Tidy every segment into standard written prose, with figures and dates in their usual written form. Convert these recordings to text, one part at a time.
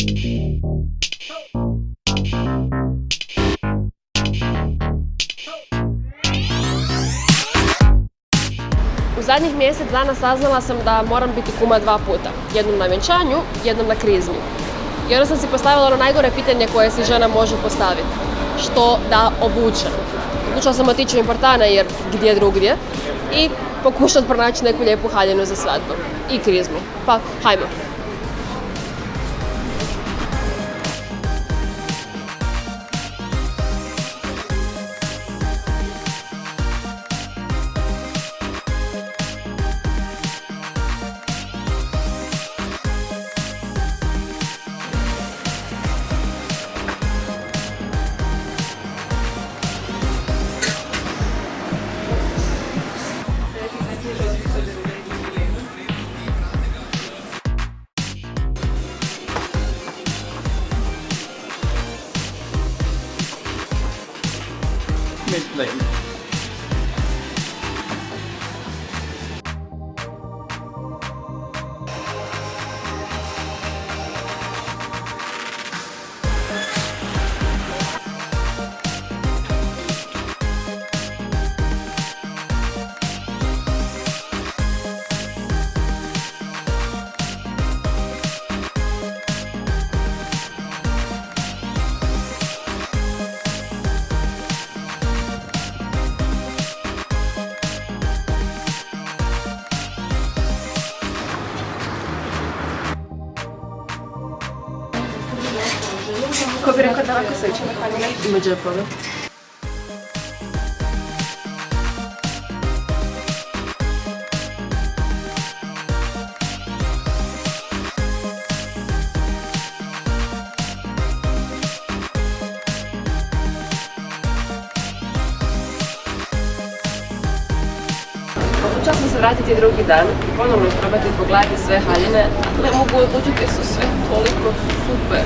U zadnjih mjesec dana saznala sam da moram biti kuma 2 puta. Jednom na vjenčanju, jednom na krizmi. I onda sam si postavila ono najgore pitanje koje si žena može postaviti. Što da obučem? Odlučila sam otići u Importane jer gdje drugdje i pokušati pronaći neku lijepu haljinu za svadbu. I krizmu. Pa, hajmo. Mid-lane. Ko bi rekao da ovako slično haljine? Ima džepove. Odlučila sam se vratiti drugi dan i ponovno probati pogledati sve haljine. Ne mogu odlučiti, su sve toliko super.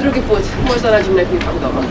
Drugi put, možda nađem neku ipak doma.